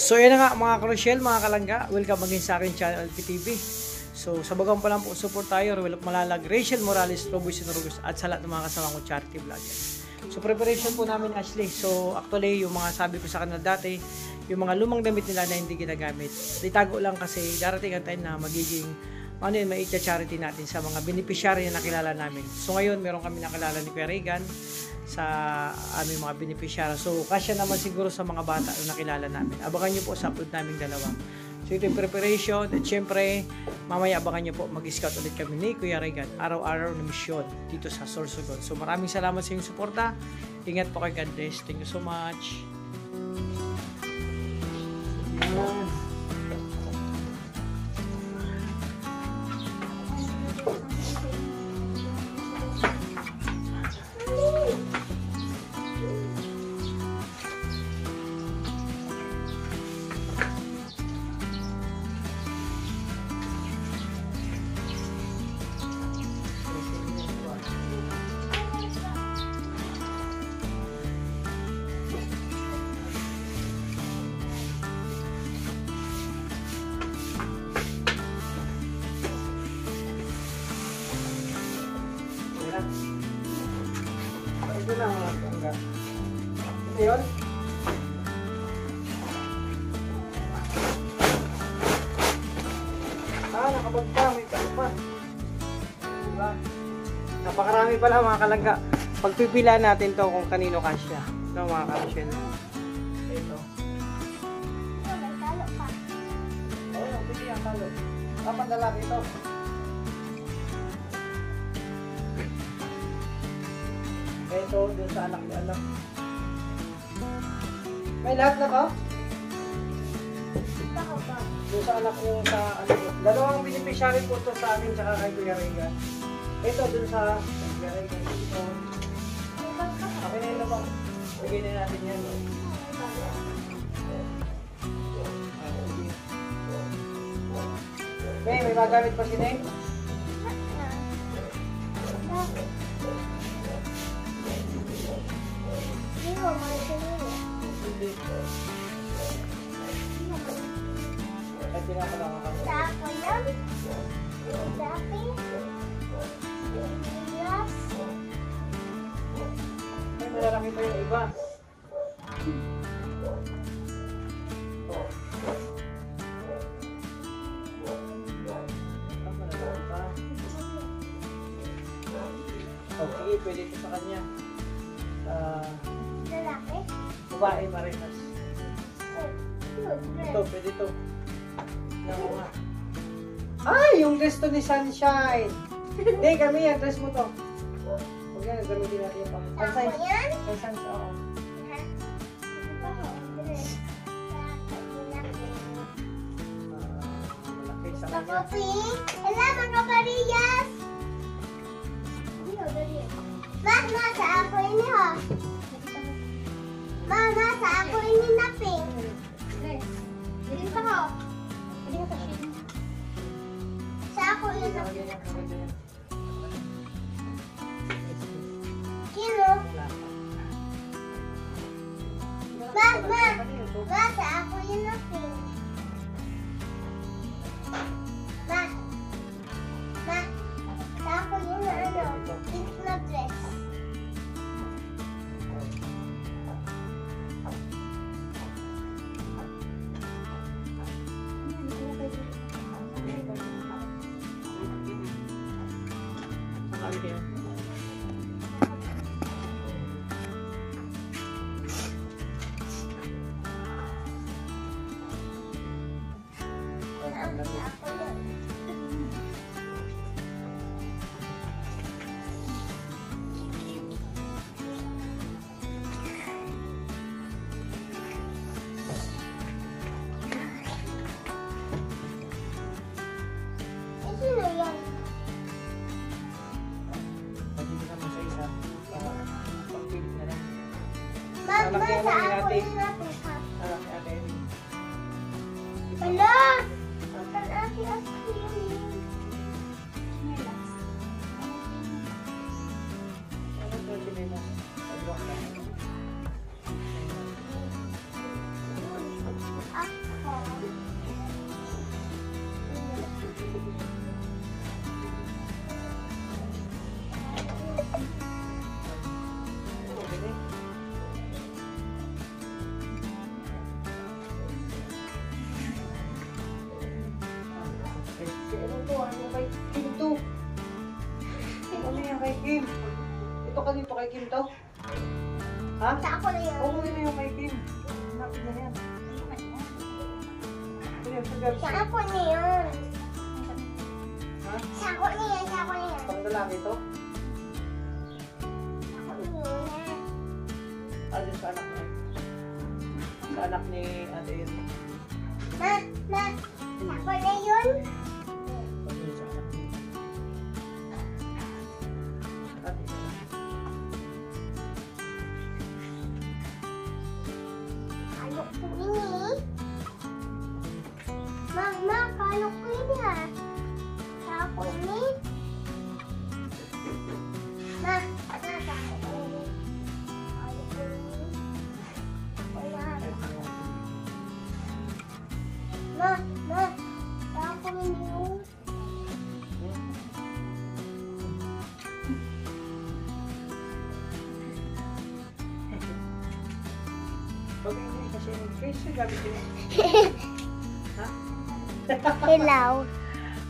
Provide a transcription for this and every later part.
So yun na nga mga Crucial, mga kalangga, welcome again sa akin channel LPTV. So sa bagang pa lang po support tayo, Malalag, Rachel Morales, Roboy Sinurugos at sa lahat ng mga kasama ko charity vlogger. So preparation po namin Ashley. So actually yung mga sabi ko sa kanila dati, yung mga lumang damit nila na hindi ginagamit, itago lang kasi darating ang time na magiging mai-charity natin sa mga beneficiary na nakilala namin. So ngayon meron kami nakilala ni Kuya Regan sa aming mga beneficiary. So kasya naman siguro sa mga bata na nakilala namin. Abangan nyo po sa upload naming dalawa. So ito yung preparation at syempre mamaya abangan nyo po mag-scout ulit kami ni Kuya Regan. Araw-araw na misyon dito sa Sorsogon. So maraming salamat sa inyong suporta. Ingat po kayo, God bless. Thank you so much. Ito na mga tangga. Ito yun? Nakabag pa. May talo pa. Diba? Napakarami pala mga kalangga. Pagpipila natin to kung kanino kasya. Ito mga kapsyon. Ito. May talo pa. Oo, pili ang talo. Dapat lalaki ito. Ito, dun sa anak ni anak. May lahat na ka? Ako ba? Dun sa anak ko sa ano. Dalawang beneficiary po to sa amin tsaka kay Kuya Regan. Ito dun sa Kuya Regan. Ito. Okay na yun na ba? Lagay na natin yan. Okay, may magamit pa si Neng? Hindi. Ay, pinapalama ka. Sa ako yan. Sa akin. Yes. Ay, malalaki pa yung iba. Okay, pwede ito sa kanya. Lalaki. Babae parehas. Ito, pwede ito. Naku nga. Ay, yung dress to ni Sunshine. Hindi, kami yan. Dress mo to. Huwag yan, gamitin natin yung pang. Sa ako yan? Kay Sunshine, oo. Malaki sa Sa kanya. coffee. Hello mga pariyas. Mama, sa ako ini ha. Mama, sa ako ini na pink. Dito pa ko. Sa ako ini na pink. Kilo. Mama, sa ako ini na pink. Sa ako ini na ano, pink na dress. Sino yan? Mama, sa ako ini na pink ha. Hello! Makan aki asin. Ah, Kim. Ito ka dito kay Kim to. Ha? Sako na yun. Oo, ito yung kay Kim. Hanapin na yan. Ito yung sa girls. Sako na yun. Ha? Sako na yan. Sako na yan. Pang lalaki to? Sako na yun. Ano sa anak niya? Sa anak ni ate yun. Ma, sako na yun. Ano sa anak niya? Ate yun. Ano ko ini? Mama, kalo ko ini ha. Sako ini. Ma, sako ini. Kalo ko ini. Wala. Ma, sako ini yun. Pag-ibig kasi yung face yung gamit yun. Ha? Hello.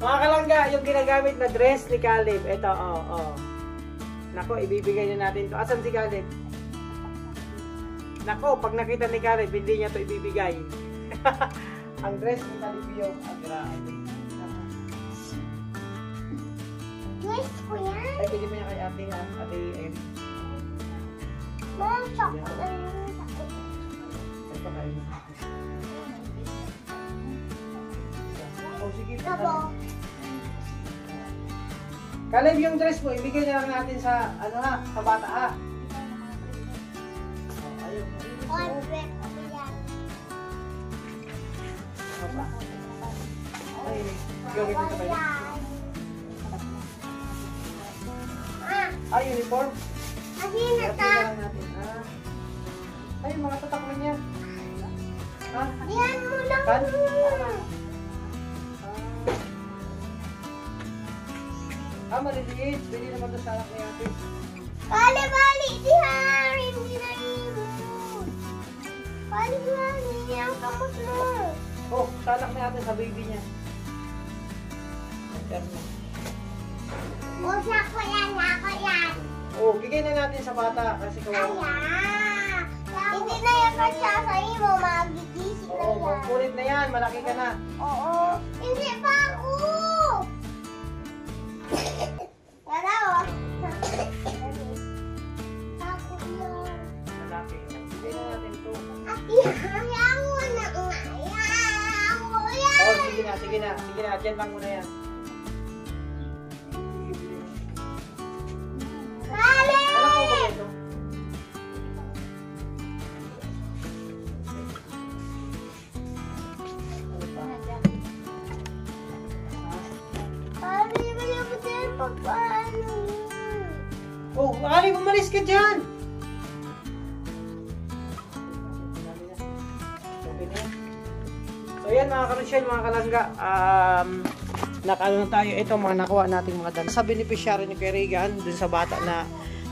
Mga kalangga, yung ginagamit na dress ni Caleb. Ito, Nako, ibibigay na natin to. Asan si Caleb? Nako, pag nakita ni Caleb, hindi niya to ibibigay. Ang dress ni Caleb yung grabe. Yes ko yan. Ay, pwede mo niya kay ate, ha? Ate, ayun. Ma, sako na yun. Ay, pa kayo. Oh, sige. Sako. Caleb, yung dress mo, ibigay na lang natin sa, ano ha, sa bata ha. Oh, ayun. Order ko yan. Apa? Ay, gawin mo ba yun? Ay, uniform? Kasi Kaya nata. pila lang natin. Ay, mga tatakman niya. Ha? Yan mo lang. Kan? Maliliit. Pwede naman ito sa anak ni ate. Bali, di hari. Hindi na yun. Bali, ang kamot mo. Oh, sa anak ni ate, sa baby niya. O, sako yan. Oh, bigay na natin sa bata kasi kawawa. Ayan. Hindi na yan kasi sa iyo. Magigising na Oo, yan. kulit na yan. Malaki ka na. Oo. Hindi pa ako. Wala o. Ako yun. Malaki. Bigay na natin ito. Ati, ayaw mo na nga. Ayaw mo yan. Oh, sige na. Sige na. Diyan lang muna yan. Bali! Alam ko ba ito? Ano pa? Bali, bali mo din pagpaano. Oh, Ali, bumalis ka dyan! Okay na yan. So yan mga karusyel, mga kalangga. Nakano na tayo. Ito mga nakuha nating mga dami. Sa beneficiary ni Kuya Regan, dun sa bata na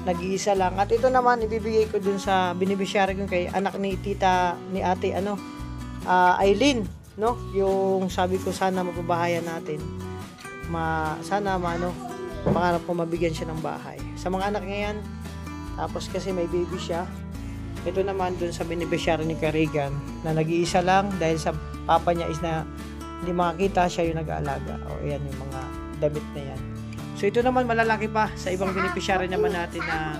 nag-iisa lang. At ito naman, ibibigay ko dun sa beneficiary ko kay anak ni tita, ni ate, Aileen. No? Yung sabi ko, sana mapabahayan natin. Sana pangarap ko mabigyan siya ng bahay. Sa mga anak niya yan, tapos kasi may baby siya. Ito naman dun sa beneficiary ni Kuya Regan na nag-iisa lang dahil sa papa niya is na hindi makakita, siya yung nag-aalaga. O ayan yung mga damit na yan. So ito naman malalaki pa sa ibang beneficiary naman natin na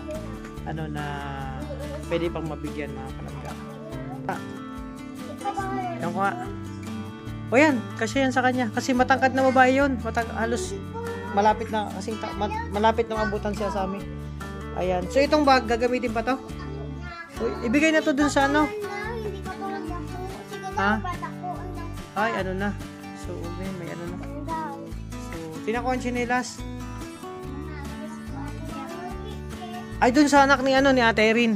na pwede pang mabigyan mga kalangga. Yan ko nga. O yan, kasi yan sa kanya. Kasi matangkad na babae yun. Halos malapit na malapit na mabutan siya sa amin. Ayan. So itong bag gagamitin pa to? So, ibigay na to dun sa ano? Hindi ka pa nagdako. Sige Ha? na, patako. Ay, ano na. So, may ano na. Ang daw. So, tinakuha ang chinelas. Ay, dun sa anak ni ni Ate Erin.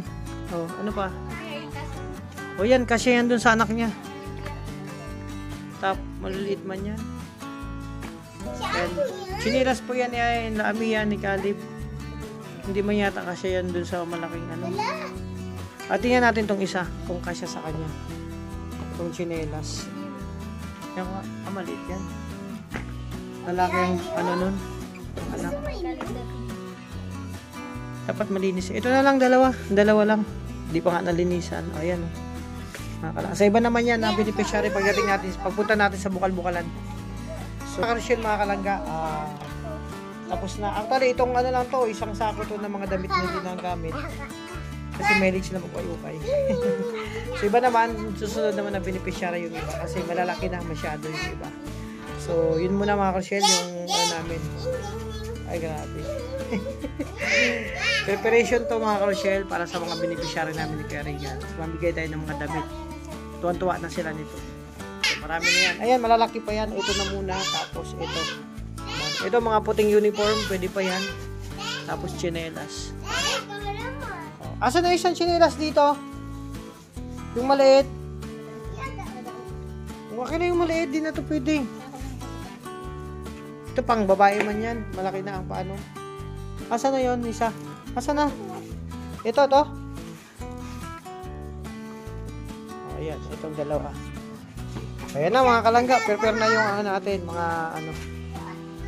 Oh, ano pa? O yan, kasi yan dun sa anak niya. Maliliit man yan. Yan. Chinelas po yan ni Amiya ni Caleb. Hindi man yata kasi yan dun sa malaking ano. At tingnan natin tong isa, kung kasya sa kanya. Itong chinelas. Yan nga, maliit yan. Lalaki ang ano nun. Anak. Dapat malinis. Ito na lang, dalawa. Dalawa lang. Hindi pa nga nalinisan. O, ayan. Sa iba naman yan, na beneficiary pagdating natin, pagpunta natin sa bukal-bukalan. So, Rochelle, mga kalangga, tapos na. Actually, itong ano lang to, isang sako to ng mga damit na hindi gamit. Kasi mahilig sila mag-ukay-ukay. So, iba naman, susunod naman na beneficiary yung iba. Kasi malalaki na masyado yung iba. So, yun muna mga Rochelle, yung namin. Ay, grabe. Preparation to mga Rochelle para sa mga beneficiary namin ni Kuya Regan. So, mamigay tayo ng mga damit. Tuwan-tuwa na sila nito. So, marami na yan. Ayan, malalaki pa yan. Ito na muna. Tapos ito. Ito mga puting uniform. Pwede pa yan. Tapos chinelas. Asan na isang chinelas dito? Yung maliit. Okay na yung maliit. Di na ito pwede. Ito pang babae man yan. Malaki na ang paano. Asan na yun, isa? Asan na? Ito, to. Ayan, itong dalawa. Ayan na mga kalangga, prepare na yung ano natin, mga ano.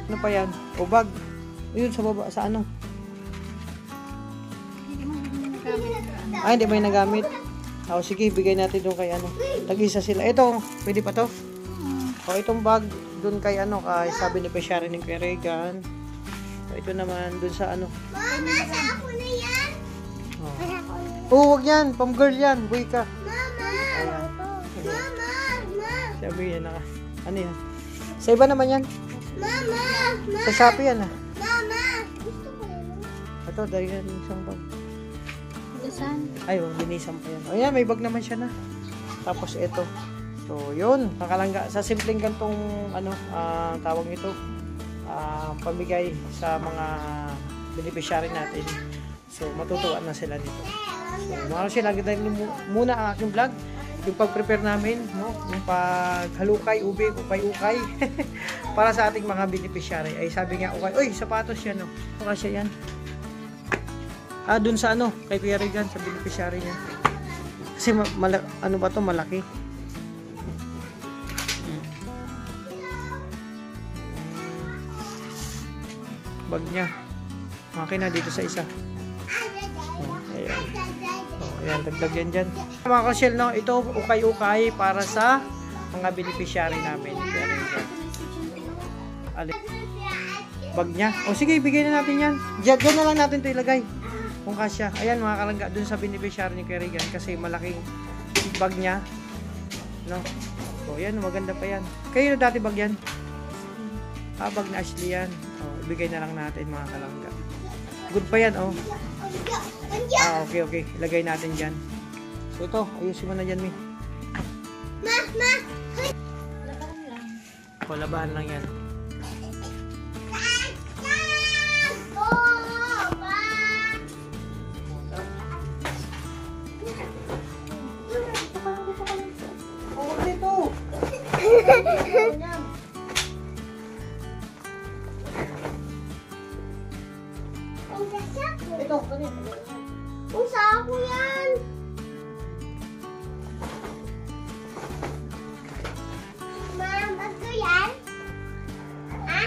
Ano pa yan? Ubag. Ayun sa baba, sa ano? Ay, hindi mo yung nagamit. O, sige, bigay natin doon kay ano. Tag-isa sila. Ito, pwede pa to? O, itong bag, doon kay ano, kay sabi ni Peshari ni Kuya Regan. O, ito naman, doon sa ano. Mama, sa ako na yan. Oh, wag yan. Pam girl yan. Buy ka. Mama. Mama. Sabi yan naka. Ano yan? Sa iba naman yan. Mama. Sa Shopee yan ah. Mama. Gusto ko yan. Ito, dahil yan isang bag. Saan? Ay, oh, linisan pa yan. O yan, may bag naman siya na. Tapos ito. So, yun. Nakalangga. Sa simpleng gantong, ano, tawag ito. Pamigay sa mga beneficiary natin. So, matutuwa na sila dito. So, mga sila, lagi muna ang aking vlog. Yung pag-prepare namin, no? Yung paghalukay, ube, ukay-ukay. Para sa ating mga beneficiary. Ay, sabi nga, ukay, uy, sapatos yan, no? Para siya yan. Dun sa ano, kay Kuya Regan, sa beneficiary niya. Kasi, ano ba to malaki. Bag niya. Okay na dito sa isa. Ayan. Ayan, dagdag yan dyan. Mga Rochelle, no, ito ukay-ukay para sa mga beneficiary namin. Bag niya. O sige, ibigay na natin yan. Diyan na lang natin ito ilagay. Kung kasya. Ayan, mga kalangga, dun sa beneficiary ni Kuya Regan kasi malaking bag niya. No? O yan, maganda pa yan. Kayo na dati bag yan? Bag na Ashley yan. O, ibigay na lang natin mga kalangga. Good pa yan, oh. Okay. Ilagay natin dyan. So, ito. Ayusin mo na dyan, Mi. Ma. O, labahan lang yan. Oh, dito. Ito, ganito. Kung sa ako yan. Ma'am, bag ko yan? Ha?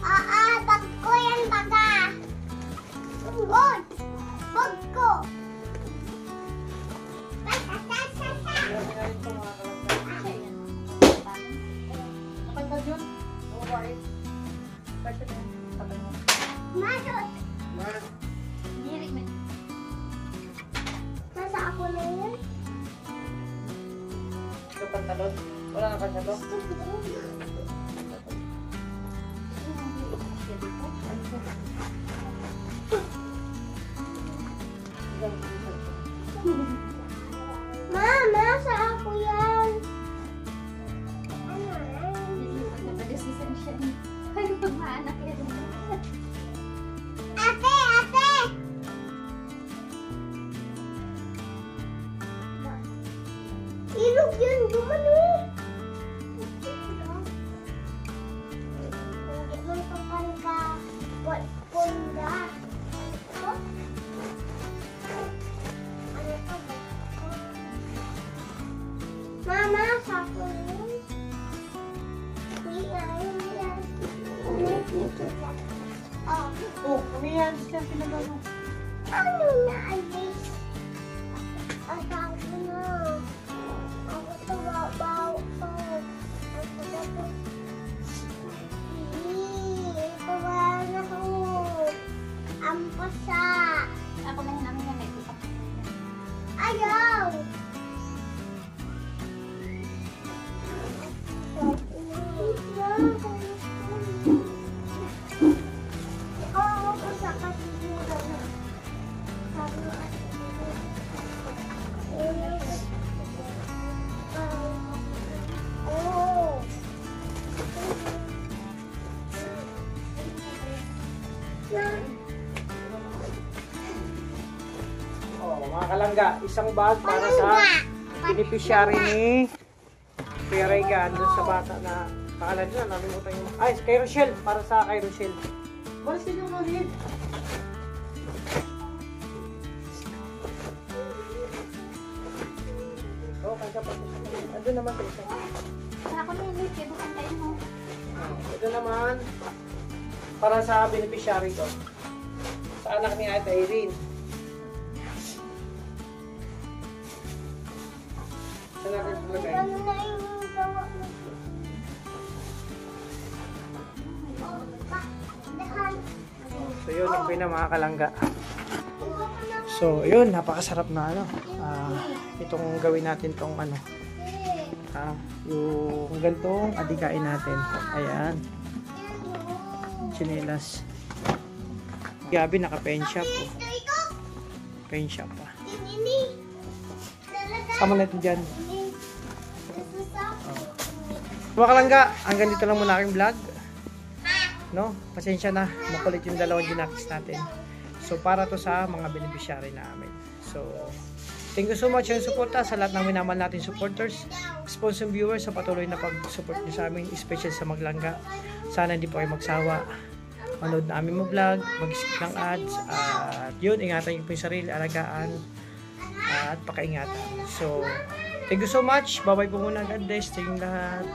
Oo, bag ko yan, baga. Good. Bag ko. Patag yun? Alright. Masot. Nasa ako na yan. Ito pantalon. Wala na pa siya to. Mama, sa ako yan. Ate! Ilog yun, gumano. Hindi mo papalga. Punda. Mama, sa ako yun. Hindi yan. Oh, kami yan. Siya pinagano. Ano na, Alice? Asawa na. Ako sa babaw ko. Ako na po. Pawala na ako. Ampasa. Ako na namin yan eh. Ayaw! Oo, sa kasigura na. Oh. Oh, mga kalangga, isang bag para sa beneficiary ni Kuya Regan dun sa bata na pangalan nyo, nalimutan yung... Ay, kay Rochelle, para sa kay Rochelle. Balas din yung ulit. Oh, kaya pa. Andun naman sa isa. Ako na yun, kaya bukan tayo mo. Ito naman, para sa beneficiary ko. Sa anak ni Ate Irene. Saan natin ilagay? Ano na yung gawa mo? So yun, yung mga kalangga. So yun, napakasarap na ano. Itong gawin natin tong ano. Yung gantong adikain natin. Ayan. Chinelas. Gabi, naka-pen shop. Oh. Pen shop pa. Sama natin dyan. Mga kalangga, hanggang dito lang muna aking vlog. No? Pasensya na, makulit yung dalawang ginakis natin. So, para to sa mga beneficiary namin. So, thank you so much yung suporta sa lahat ng minamahal natin supporters, sponsor viewers sa patuloy na pag-support niyo sa amin, especially sa Maglangga. Sana hindi po kayo magsawa. Manood na aming vlog, mag-skip ng ads, at yun, ingatan niyo po yung sarili, alagaan, at pakaingatan. So, thank you so much. Bye-bye po muna. God bless. Thank you lahat.